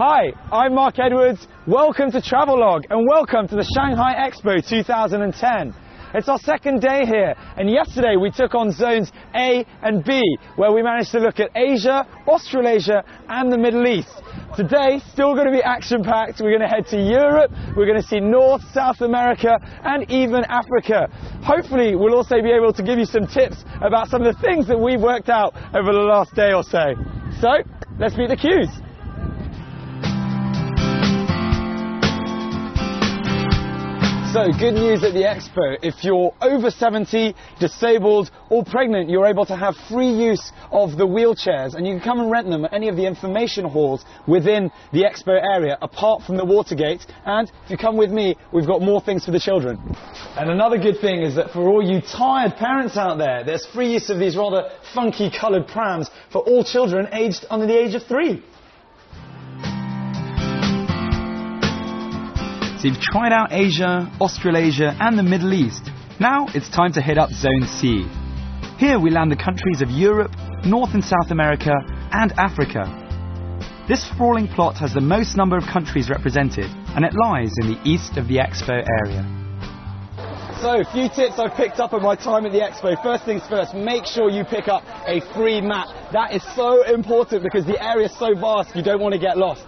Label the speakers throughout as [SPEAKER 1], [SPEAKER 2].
[SPEAKER 1] Hi, I'm Mark Edwards. Welcome to Travelogue and welcome to the Shanghai Expo 2010. It's our second day here, and yesterday we took on zones A and B, where we managed to look at Asia, Australasia and the Middle East. Today, still going to be action-packed. We're going to head to Europe, we're going to see North, South America and even Africa. Hopefully we'll also be able to give you some tips about some of the things that we've worked out over the last day or so. So, let's meet the queues. So, good news at the Expo. If you're over 70, disabled or pregnant, you're able to have free use of the wheelchairs, and you can come and rent them at any of the information halls within the Expo area, apart from the Watergate. And if you come with me, we've got more things for the children. And another good thing is that for all you tired parents out there, there's free use of these rather funky coloured prams for all children aged under the age of 3. So you've tried out Asia, Australasia and the Middle East. Now it's time to hit up Zone C. Here we land the countries of Europe, North and South America and Africa. This sprawling plot has the most number of countries represented, and it lies in the east of the Expo area. So, a few tips I've picked up in my time at the Expo. First things first, make sure you pick up a free map. That is so important because the area is so vast you don't want to get lost.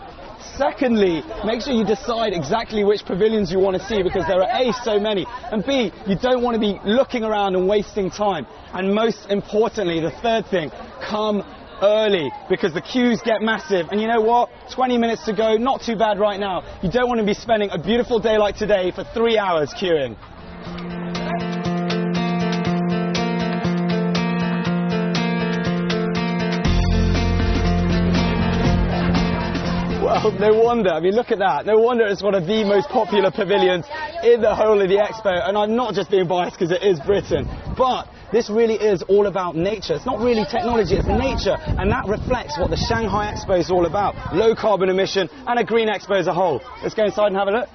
[SPEAKER 1] Secondly, make sure you decide exactly which pavilions you want to see, because there are A, so many, and B, you don't want to be looking around and wasting time. And most importantly, the third thing, come early, because the queues get massive. And you know what? 20 minutes to go, not too bad right now. You don't want to be spending a beautiful day like today for 3 hours queuing. Well, no wonder. I mean, look at that. No wonder it's one of the most popular pavilions in the whole of the Expo. And I'm not just being biased because it is Britain. But this really is all about nature. It's not really technology, it's nature. And that reflects what the Shanghai Expo is all about. Low carbon emission and a green expo as a whole. Let's go inside and have a look.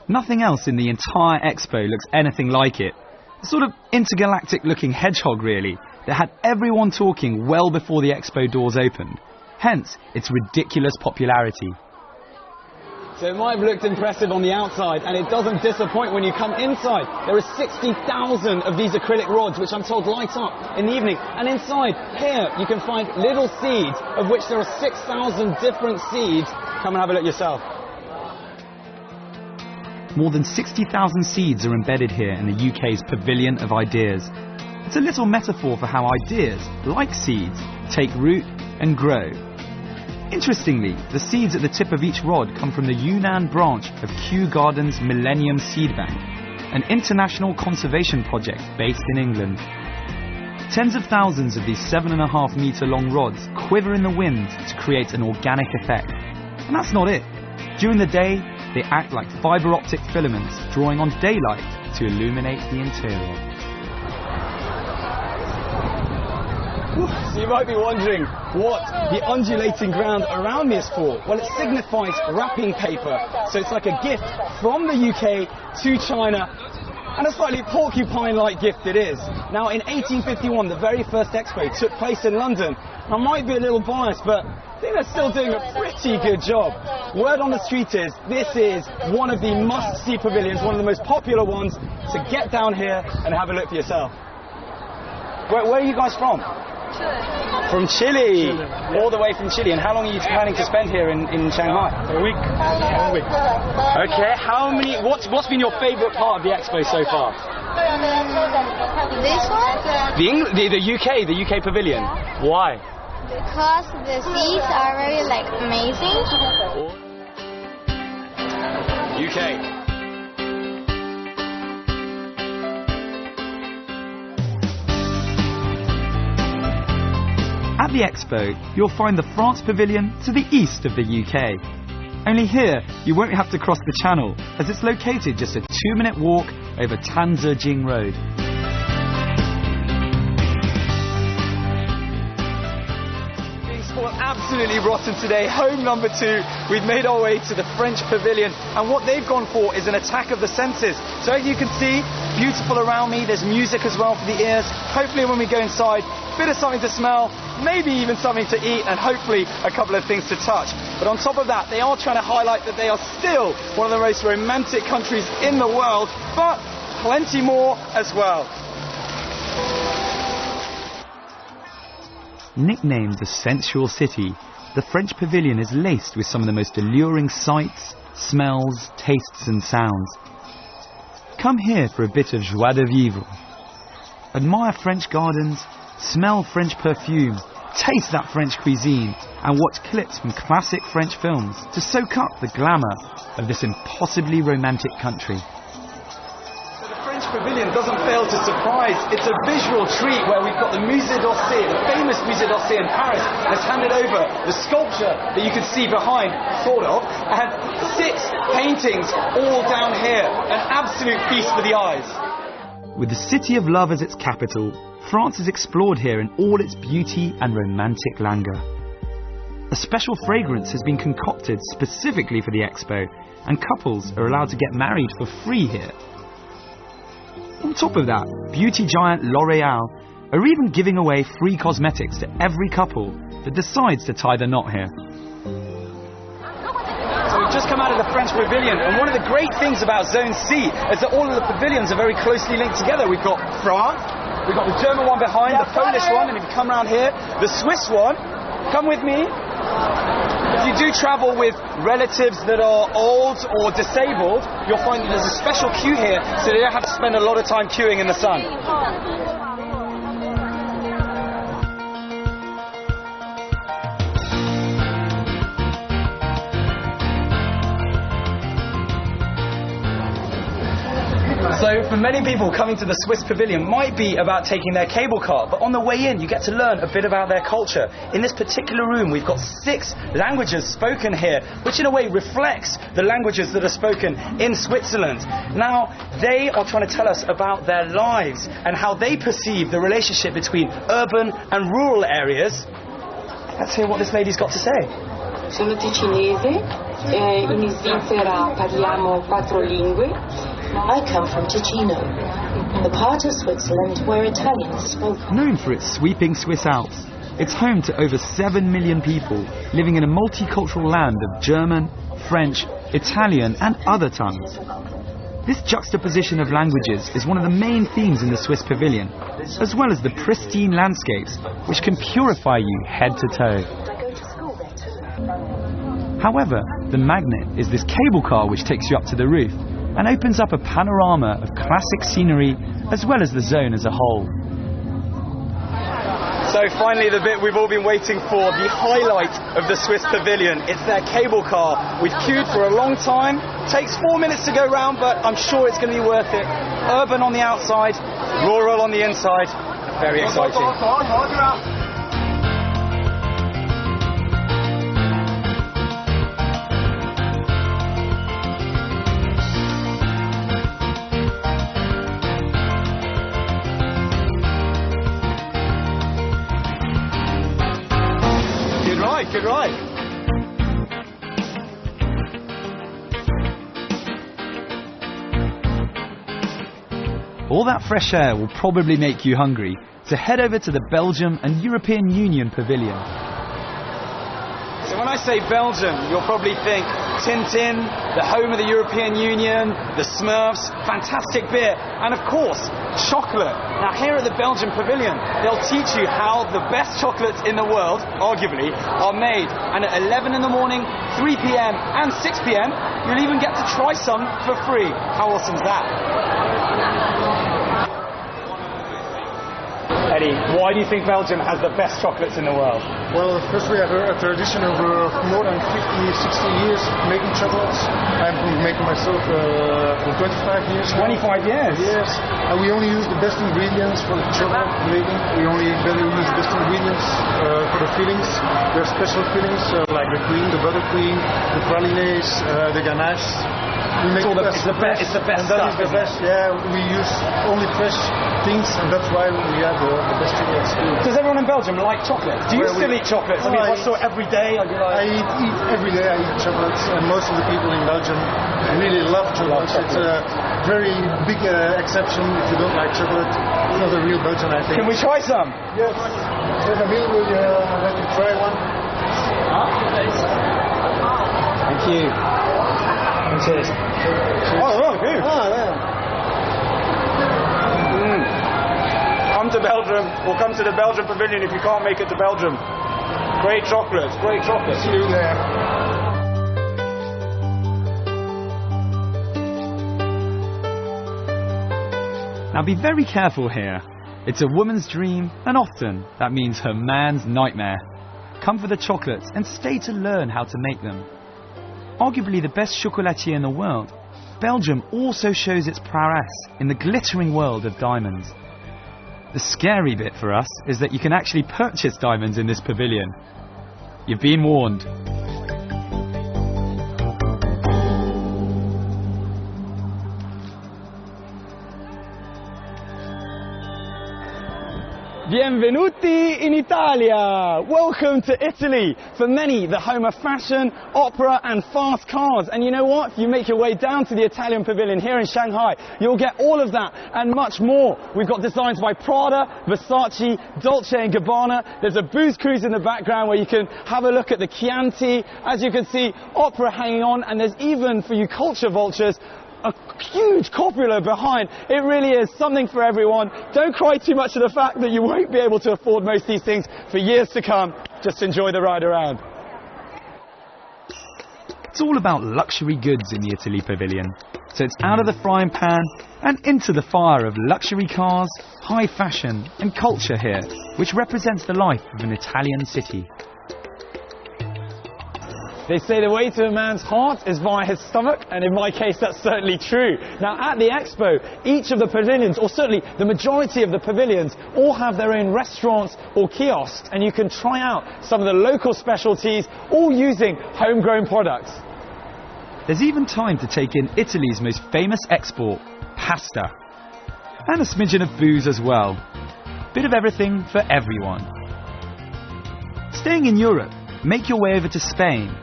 [SPEAKER 2] Nothing else in the entire Expo looks anything like it. A sort of intergalactic looking hedgehog really, that had everyone talking well before the Expo doors opened. Hence, its ridiculous popularity.
[SPEAKER 1] So it might have looked impressive on the outside, and it doesn't disappoint when you come inside. There are 60,000 of these acrylic rods, which I'm told light up in the evening. And inside here, you can find little seeds, of which there are 6,000 different seeds. Come and have a look yourself.
[SPEAKER 2] More than 60,000 seeds are embedded here in the UK's Pavilion of Ideas. It's a little metaphor for how ideas, like seeds, take root and grow. Interestingly, the seeds at the tip of each rod come from the Yunnan branch of Kew Gardens Millennium Seed Bank, an international conservation project based in England. Tens of thousands of these 7.5 metre long rods quiver in the wind to create an organic effect. And that's not it. During the day, they act like fibre optic filaments, drawing on daylight to illuminate the interior.
[SPEAKER 1] So you might be wondering what the undulating ground around me is for. Well, it signifies wrapping paper. So it's like a gift from the UK to China, and a slightly porcupine-like gift it is. Now, in 1851, the very first Expo took place in London. I might be a little biased, but I think they're still doing a pretty good job. Word on the street is, this is one of the must-see pavilions, one of the most popular ones, so get down here and have a look for yourself. Where are you guys from? Chile. From Chile? All the way from Chile. And how long are you planning to spend here in Shanghai?
[SPEAKER 3] A week. 1 week.
[SPEAKER 1] Okay, what's been your favourite part of the Expo so far?
[SPEAKER 4] This one?
[SPEAKER 1] The UK pavilion. Why?
[SPEAKER 4] Because the seats are very amazing.
[SPEAKER 1] UK.
[SPEAKER 2] At the Expo, you'll find the France Pavilion to the east of the UK. Only here, you won't have to cross the channel, as it's located just a 2-minute walk over Tanzejing Road.
[SPEAKER 1] Absolutely rotten today. Home number 2. We've made our way to the French Pavilion, and what they've gone for is an attack of the senses. So as you can see, beautiful around me. There's music as well for the ears. Hopefully when we go inside, a bit of something to smell, maybe even something to eat, and hopefully a couple of things to touch. But on top of that, they are trying to highlight that they are still one of the most romantic countries in the world, but plenty more as well.
[SPEAKER 2] Nicknamed the sensual city, the French pavilion is laced with some of the most alluring sights, smells, tastes and sounds. Come here for a bit of joie de vivre. Admire French gardens, smell French perfume, taste that French cuisine, and watch clips from classic French films to soak up the glamour of this impossibly romantic country.
[SPEAKER 1] The French pavilion doesn't fail to surprise. It's a visual treat where we've got the Musée d'Orsay, the famous Musée d'Orsay in Paris, has handed over the sculpture that you can see behind, sort of, and 6 paintings all down here. An absolute feast for the eyes.
[SPEAKER 2] With the City of Love as its capital, France is explored here in all its beauty and romantic languor. A special fragrance has been concocted specifically for the expo, and couples are allowed to get married for free here. On top of that, beauty giant L'Oréal are even giving away free cosmetics to every couple that decides to tie the knot here.
[SPEAKER 1] So we've just come out of the French pavilion, and one of the great things about Zone C is that all of the pavilions are very closely linked together. We've got France, we've got the German one behind, the Polish one, and if you come around here, the Swiss one. Come with me. If you do travel with relatives that are old or disabled, you'll find that there's a special queue here, so they don't have to spend a lot of time queuing in the sun. So for many people, coming to the Swiss pavilion might be about taking their cable car, but on the way in you get to learn a bit about their culture. In this particular room we've got 6 languages spoken here, which in a way reflects the languages that are spoken in Switzerland. Now they are trying to tell us about their lives and how they perceive the relationship between urban and rural areas. Let's hear what this lady's got to say.
[SPEAKER 3] Sono ticinese, in Svizzera parliamo 4 lingue. I come from Ticino, the part of Switzerland where Italian is spoken.
[SPEAKER 2] Known for its sweeping Swiss Alps, it's home to over 7 million people living in a multicultural land of German, French, Italian and other tongues. This juxtaposition of languages is one of the main themes in the Swiss pavilion, as well as the pristine landscapes which can purify you head to toe. However, the magnet is this cable car which takes you up to the roof and opens up a panorama of classic scenery as well as the zone as a whole.
[SPEAKER 1] So finally the bit we've all been waiting for, the highlight of the Swiss pavilion. It's their cable car. We've queued for a long time. Takes 4 minutes to go round, but I'm sure it's going to be worth it. Urban on the outside, rural on the inside. Very exciting. Good ride.
[SPEAKER 2] All that fresh air will probably make you hungry, so head over to the Belgium and European Union Pavilion.
[SPEAKER 1] So when I say Belgium, you'll probably think Tintin, the home of the European Union, the Smurfs, fantastic beer, and of course, chocolate. Now here at the Belgian Pavilion, they'll teach you how the best chocolates in the world, arguably, are made. And at 11 in the morning, 3 p.m. and 6 p.m, you'll even get to try some for free. How awesome is that? Eddie, why do you think Belgium has the best chocolates in the world?
[SPEAKER 5] Well, first we have a tradition of more than 50, 60 years making chocolates. I'm making myself for 25 years.
[SPEAKER 1] 25 years?
[SPEAKER 5] Yes. And we only use the best ingredients for the chocolate making. We only use the best ingredients for the fillings. There are special fillings like the cream, the buttercream, the pralines, the ganache. We make
[SPEAKER 1] it's the best
[SPEAKER 5] and
[SPEAKER 1] stuff.
[SPEAKER 5] That is the best. Yeah, we use only fresh things, and that's why we have the best chocolates.
[SPEAKER 1] Does everyone in Belgium like chocolate? Do you still eat chocolates? I mean, I saw every day. I
[SPEAKER 5] eat every day. I eat chocolates, and most of the people in Belgium really love chocolates. very big exception if you don't like chocolate. It's not a real Belgian, I think.
[SPEAKER 2] Can we try some?
[SPEAKER 5] Yes. Emile will let you try one.
[SPEAKER 2] Thank you. Cheers. Oh, good. Come to Belgium, or come to the Belgian Pavilion if you can't make it to Belgium. Great chocolates, great chocolates.
[SPEAKER 5] See you there.
[SPEAKER 1] Now be very careful here. It's a woman's dream, and often that means her man's nightmare. Come for the chocolates and stay to learn how to make them. Arguably the best chocolatier in the world, Belgium also shows its prowess in the glittering world of diamonds. The scary bit for us is that you can actually purchase diamonds in this pavilion. You've been warned.
[SPEAKER 2] Benvenuti in Italia! Welcome to Italy! For many, the home of fashion, opera and fast cars. And you know what? If you make your way down to the Italian Pavilion here in Shanghai, you'll get all of that and much more. We've got designs by Prada, Versace, Dolce & Gabbana. There's a booze cruise in the background where you can have a look at the Chianti. As you can see, opera hanging on, and there's even, for you culture vultures, a huge copula behind. It really is something for everyone. Don't cry too much at the fact that you won't be able to afford most of these things for years to come. Just enjoy the ride around.
[SPEAKER 1] It's all about luxury goods in the Italy Pavilion. So it's out of the frying pan and into the fire of luxury cars, high fashion and culture here, which represents the life of an Italian city.
[SPEAKER 2] They say the way to a man's heart is via his stomach, and in my case that's certainly true. Now at the Expo, each of the pavilions, or certainly the majority of the pavilions, all have their own restaurants or kiosks, and you can try out some of the local specialties, all using homegrown products.
[SPEAKER 1] There's even time to take in Italy's most famous export, pasta. And a smidgen of booze as well. Bit of everything for everyone. Staying in Europe, make your way over to Spain.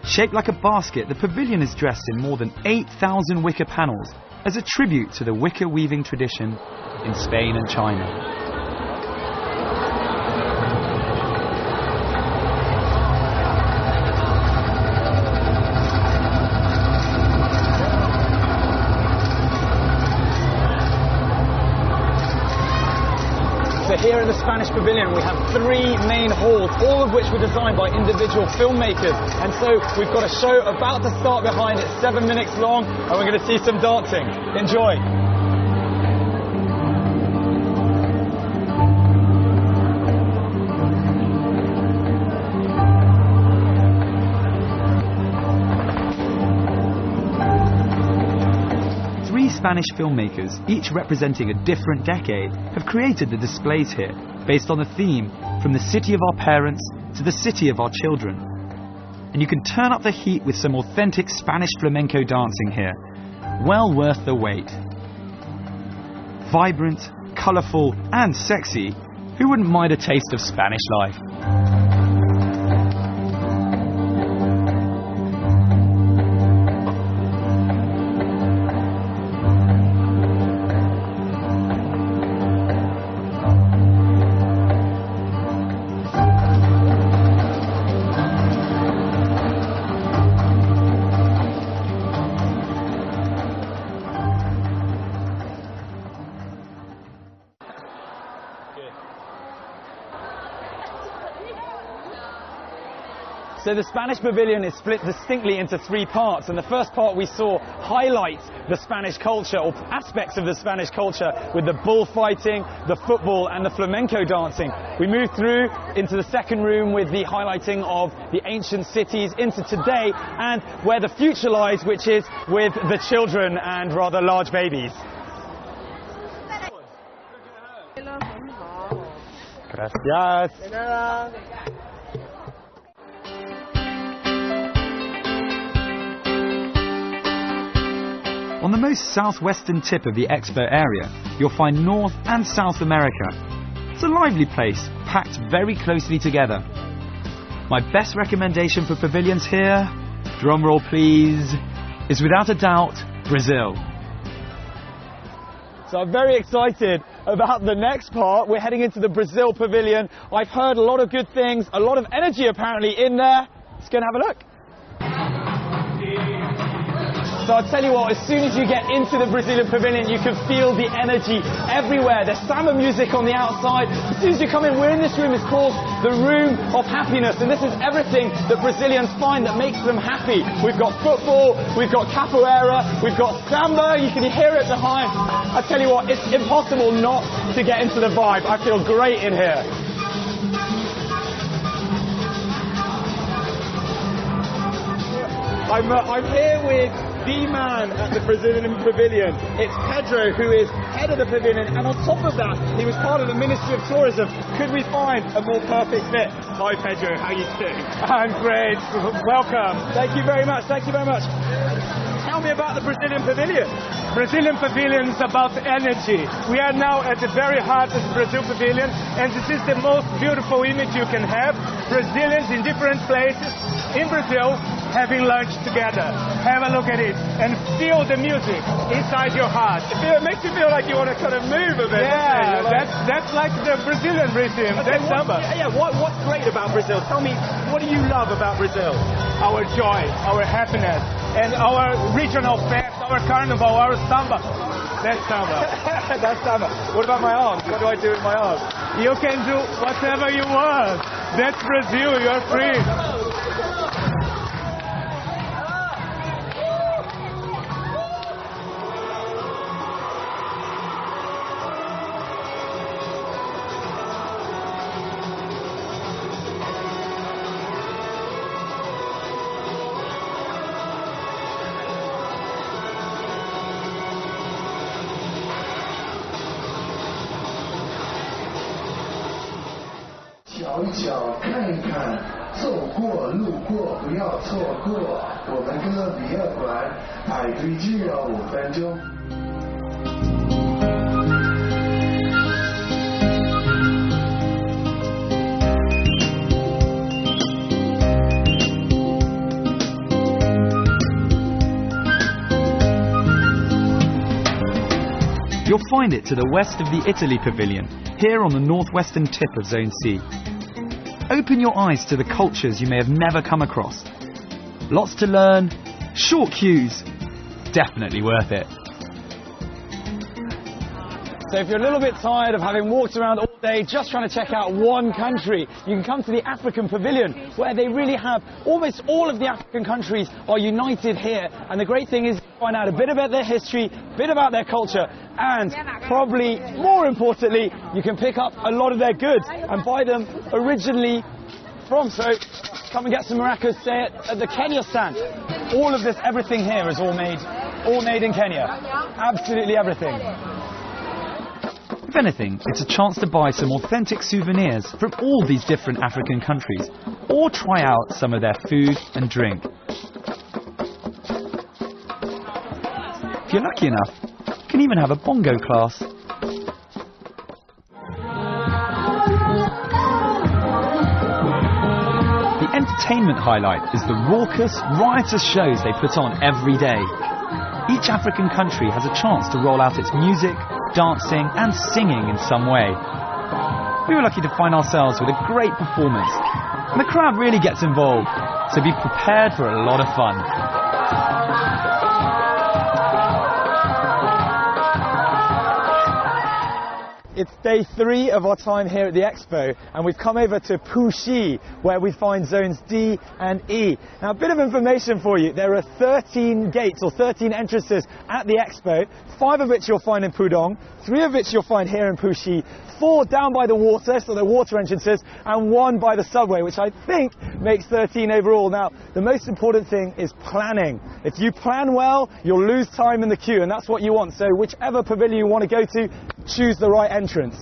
[SPEAKER 1] Shaped like a basket, the pavilion is dressed in more than 8,000 wicker panels as a tribute to the wicker weaving tradition in Spain and China.
[SPEAKER 2] So here in the Spanish Pavilion we have 3 main halls, all of which were designed by individual filmmakers. And so we've got a show about to start behind it, 7 minutes long, and we're going to see some dancing. Enjoy!
[SPEAKER 1] Spanish filmmakers, each representing a different decade, have created the displays here, based on the theme, from the city of our parents to the city of our children. And you can turn up the heat with some authentic Spanish flamenco dancing here. Well worth the wait. Vibrant, colourful and sexy, who wouldn't mind a taste of Spanish life?
[SPEAKER 2] So the Spanish Pavilion is split distinctly into 3 parts, and the first part we saw highlights the Spanish culture, or aspects of the Spanish culture, with the bullfighting, the football and the flamenco dancing. We moved through into the second room with the highlighting of the ancient cities, into today and where the future lies, which is with the children and rather large babies. Gracias.
[SPEAKER 1] On the most southwestern tip of the Expo area, you'll find North and South America. It's a lively place, packed very closely together. My best recommendation for pavilions here, drumroll please, is without a doubt Brazil.
[SPEAKER 2] So I'm very excited about the next part. We're heading into the Brazil Pavilion. I've heard a lot of good things, a lot of energy apparently in there. Let's go and have a look. So I'll tell you what, as soon as you get into the Brazilian Pavilion, you can feel the energy everywhere. There's samba music on the outside. As soon as you come in, we're in this room. It's called the Room of Happiness. And this is everything that Brazilians find that makes them happy. We've got football, we've got capoeira, we've got samba. You can hear it behind. I tell you what, it's impossible not to get into the vibe. I feel great in here. I'm here with the man at the Brazilian Pavilion. It's Pedro, who is head of the pavilion, and on top of that, he was part of the Ministry of Tourism. Could we find a more perfect fit? Hi Pedro, how are you doing? I'm great. Welcome. Thank you very much. Thank you very much. Tell me about the Brazilian Pavilion.
[SPEAKER 6] Brazilian Pavilion is about energy. We are now at the very heart of the Brazil Pavilion, and this is the most beautiful image you can have. Brazilians in different places in Brazil having lunch together. Have a look at it and feel the music inside your heart.
[SPEAKER 2] It makes you feel like you want to kind of move a bit.
[SPEAKER 6] Yeah, that's like the Brazilian rhythm.
[SPEAKER 2] Okay,
[SPEAKER 6] that's samba.
[SPEAKER 2] What's great about Brazil? Tell me, what do you love about Brazil?
[SPEAKER 6] Our joy, our happiness, and our regional fest, our carnival, our samba. That's samba.
[SPEAKER 2] That's samba. What about my arms? What do I do with my arms?
[SPEAKER 6] You can do whatever you want. That's Brazil. You're free.
[SPEAKER 1] You'll find it to the west of the Italy Pavilion, here on the northwestern tip of Zone C. Open your eyes to the cultures you may have never come across. Lots to learn, short queues, definitely worth it.
[SPEAKER 2] So if you're a little bit tired of having walked around all day just trying to check out one country, you can come to the African Pavilion, where they really have almost all of the African countries are united here. And the great thing is you find out a bit about their history, a bit about their culture, and probably more importantly, you can pick up a lot of their goods and buy them originally from. So come and get some maracas, say it at the Kenya stand. All of this, everything here is all made in Kenya. Absolutely everything.
[SPEAKER 1] If anything, it's a chance to buy some authentic souvenirs from all these different African countries, or try out some of their food and drink. If you're lucky enough, you can even have a bongo class. The entertainment highlight is the raucous, riotous shows they put on every day. Each African country has a chance to roll out its music, dancing and singing in some way. We were lucky to find ourselves with a great performance, and the crowd really gets involved, so be prepared for a lot of fun.
[SPEAKER 2] It's day 3 of our time here at the Expo, and we've come over to Puxi, where we find zones D and E. Now, a bit of information for you. There are 13 gates, or 13 entrances at the Expo, 5 of which you'll find in Pudong, 3 of which you'll find here in Puxi, 4 down by the water, so they're water entrances, and 1 by the subway, which I think makes 13 overall. Now, the most important thing is planning. If you plan well, you'll lose time in the queue, and that's what you want. So whichever pavilion you want to go to, choose the right entrance.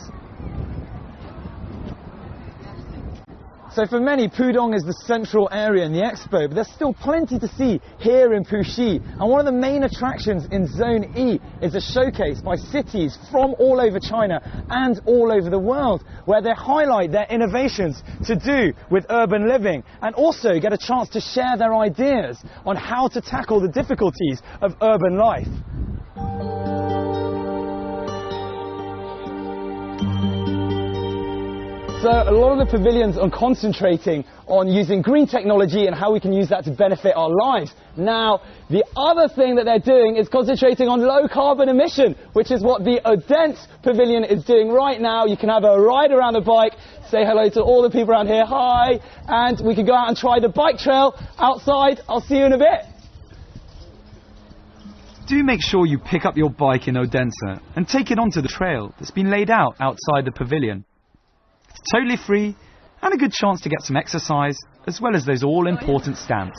[SPEAKER 2] So for many, Pudong is the central area in the Expo, but there's still plenty to see here in Puxi. And one of the main attractions in Zone E is a showcase by cities from all over China and all over the world, where they highlight their innovations to do with urban living, and also get a chance to share their ideas on how to tackle the difficulties of urban life. So a lot of the pavilions are concentrating on using green technology and how we can use that to benefit our lives. Now, the other thing that they're doing is concentrating on low carbon emission, which is what the Odense Pavilion is doing right now. You can have a ride around the bike, say hello to all the people around here, hi, and we can go out and try the bike trail outside. I'll see you in a bit.
[SPEAKER 1] Do make sure you pick up your bike in Odense and take it onto the trail that's been laid out outside the pavilion. It's totally free and a good chance to get some exercise as well as those all-important stamps.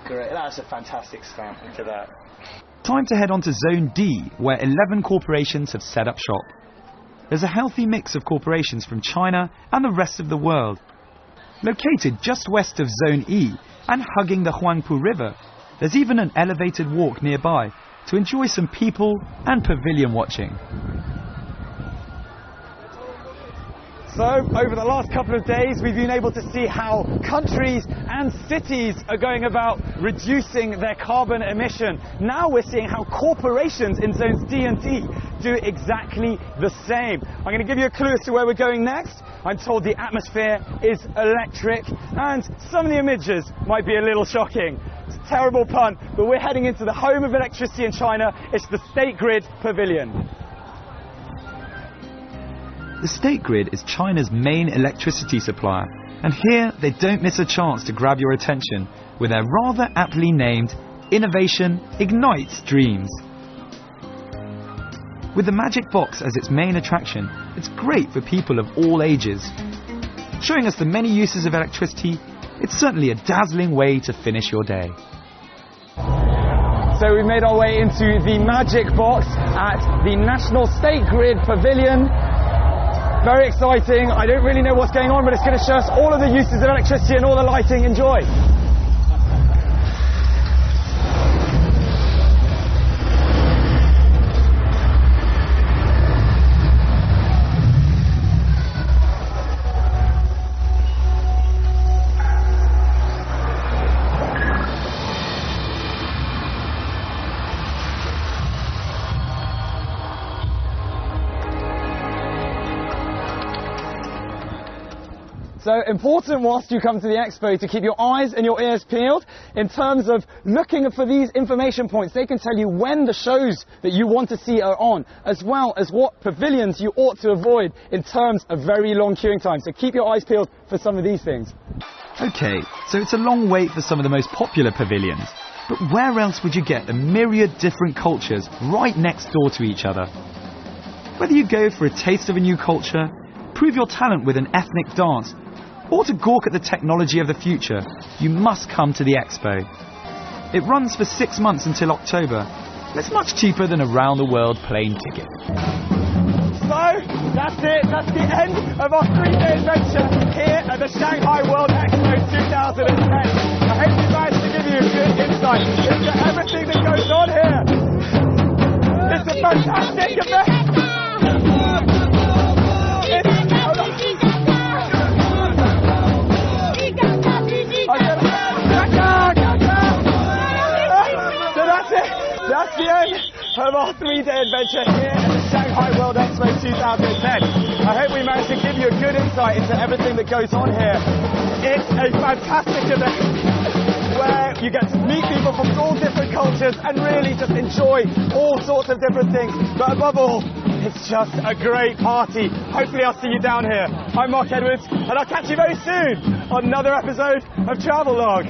[SPEAKER 2] That's a fantastic stamp. Look at that.
[SPEAKER 1] Time to head on to Zone D, where 11 corporations have set up shop. There's a healthy mix of corporations from China and the rest of the world. Located just west of Zone E and hugging the Huangpu River, there's even an elevated walk nearby to enjoy some people and pavilion watching.
[SPEAKER 2] So, over the last couple of days, we've been able to see how countries and cities are going about reducing their carbon emission. Now we're seeing how corporations in zones D and D do exactly the same. I'm going to give you a clue as to where we're going next. I'm told the atmosphere is electric, and some of the images might be a little shocking. It's a terrible pun, but we're heading into the home of electricity in China. It's the State Grid Pavilion.
[SPEAKER 1] The State Grid is China's main electricity supplier, and here they don't miss a chance to grab your attention with their rather aptly named Innovation Ignites Dreams. With the Magic Box as its main attraction, it's great for people of all ages. Showing us the many uses of electricity, it's certainly a dazzling way to finish your day.
[SPEAKER 2] So we've made our way into the Magic Box at the National State Grid Pavilion. Very exciting. I don't really know what's going on, but it's going to show us all of the uses of electricity and all the lighting. Enjoy. So important whilst you come to the expo to keep your eyes and your ears peeled in terms of looking for these information points. They can tell you when the shows that you want to see are on, as well as what pavilions you ought to avoid in terms of very long queuing times. So keep your eyes peeled for some of these things.
[SPEAKER 1] Okay, so it's a long wait for some of the most popular pavilions. But where else would you get a myriad different cultures right next door to each other? Whether you go for a taste of a new culture, prove your talent with an ethnic dance, or to gawk at the technology of the future, you must come to the expo. It runs for 6 months until October, and it's much cheaper than a round-the-world plane ticket.
[SPEAKER 2] So, that's it. That's the end of our 3-day adventure here at the Shanghai World Expo 2010. I hope you managed to give you a good insight into everything that goes on here. It's a fantastic event. That's the end of our 3-day adventure here at the Shanghai World Expo 2010. I hope we managed to give you a good insight into everything that goes on here. It's a fantastic event where you get to meet people from all different cultures and really just enjoy all sorts of different things. But above all, it's just a great party. Hopefully I'll see you down here. I'm Mark Edwards, and I'll catch you very soon on another episode of Travelogue.